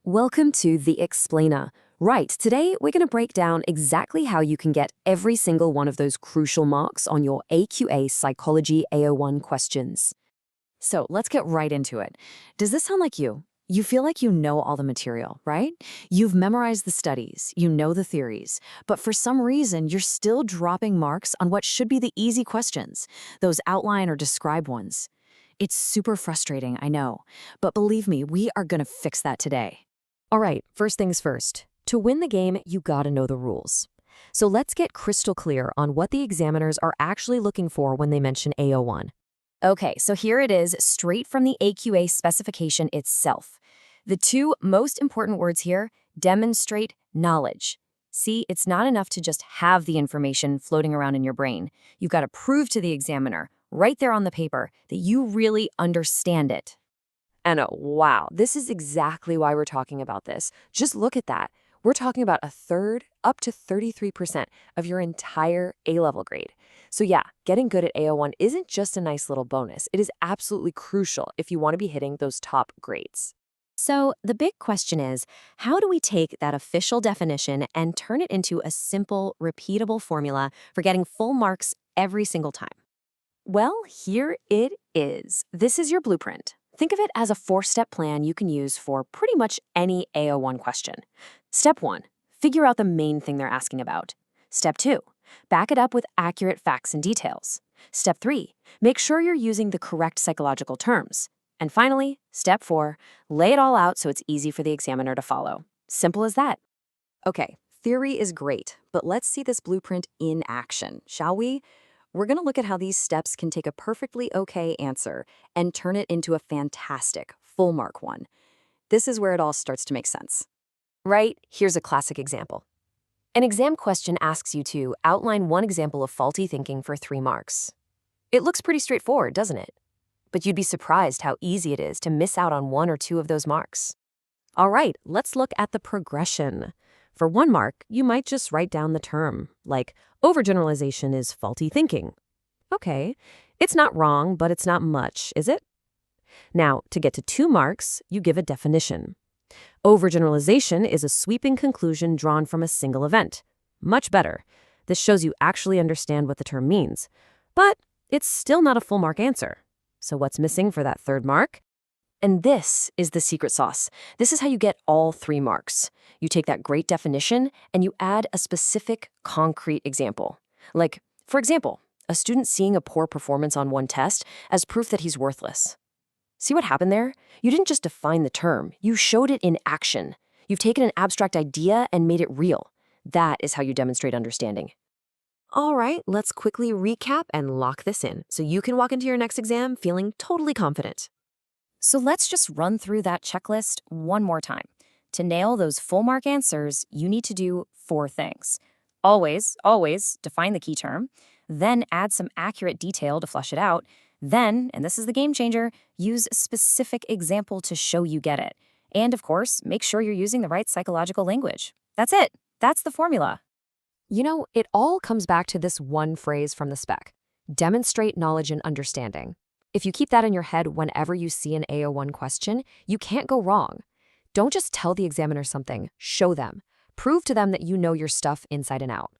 Welcome to The Explainer. Right, today we're going to break down exactly how you can get every single one of those crucial marks on your AQA Psychology AO1 questions. So let's get right into it. Does this sound like you? You feel like you know all the material, right? You've memorized the studies, you know the theories, but for some reason you're still dropping marks on what should be the easy questions, those outline or describe ones. It's super frustrating, I know, but believe me, we are going to fix that today. All right, first things first. To win the game, you gotta know the rules. So let's get crystal clear on what the examiners are actually looking for when they mention AO1. Okay, so here it is, straight from the AQA specification itself. The two most important words here, demonstrate knowledge. See, it's not enough to just have the information floating around in your brain. You've got to prove to the examiner, right there on the paper, that you really understand it. And wow, this is exactly why we're talking about this. Just look at that. We're talking about a third, up to 33% of your entire A-level grade. So yeah, getting good at AO1 isn't just a nice little bonus. It is absolutely crucial if you want to be hitting those top grades. So the big question is, how do we take that official definition and turn it into a simple, repeatable formula for getting full marks every single time? Well, here it is. This is your blueprint. Think of it as a four-step plan you can use for pretty much any AO1 question. Step 1, figure out the main thing they're asking about. Step 2, back it up with accurate facts and details. Step 3, make sure you're using the correct psychological terms. And finally, Step 4, lay it all out so it's easy for the examiner to follow. Simple as that. Okay, theory is great, but let's see this blueprint in action, shall we? We're going to look at how these steps can take a perfectly okay answer and turn it into a fantastic, full mark one. This is where it all starts to make sense. Right? Here's a classic example. An exam question asks you to outline one example of faulty thinking for 3 marks. It looks pretty straightforward, doesn't it? But you'd be surprised how easy it is to miss out on 1 or 2 of those marks. All right, let's look at the progression. For 1 mark, you might just write down the term, like overgeneralization is faulty thinking. Okay, it's not wrong, but it's not much, is it? Now, to get to 2 marks, you give a definition. Overgeneralization is a sweeping conclusion drawn from a single event. Much better. This shows you actually understand what the term means. But it's still not a full mark answer. So what's missing for that 3rd mark? And this is the secret sauce. This is how you get all 3 marks. You take that great definition and you add a specific, concrete example. Like, for example, a student seeing a poor performance on one test as proof that he's worthless. See what happened there? You didn't just define the term, you showed it in action. You've taken an abstract idea and made it real. That is how you demonstrate understanding. All right, let's quickly recap and lock this in so you can walk into your next exam feeling totally confident. So let's just run through that checklist one more time. To nail those full mark answers, you need to do 4 things. Always define the key term, then add some accurate detail to flesh it out, then, and this is the game changer, use a specific example to show you get it. And of course, make sure you're using the right psychological language. That's it. That's the formula. You know, it all comes back to this one phrase from the spec: demonstrate knowledge and understanding. If you keep that in your head whenever you see an AO1 question, you can't go wrong. Don't just tell the examiner something, show them. Prove to them that you know your stuff inside and out.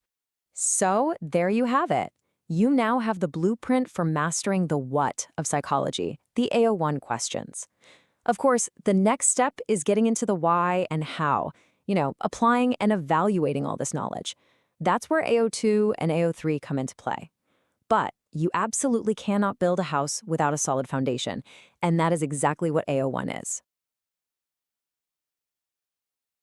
So there you have it. You now have the blueprint for mastering the what of psychology, the AO1 questions. Of course, the next step is getting into the why and how, applying and evaluating all this knowledge. That's where AO2 and AO3 come into play. But you absolutely cannot build a house without a solid foundation, and that is exactly what AO1 is.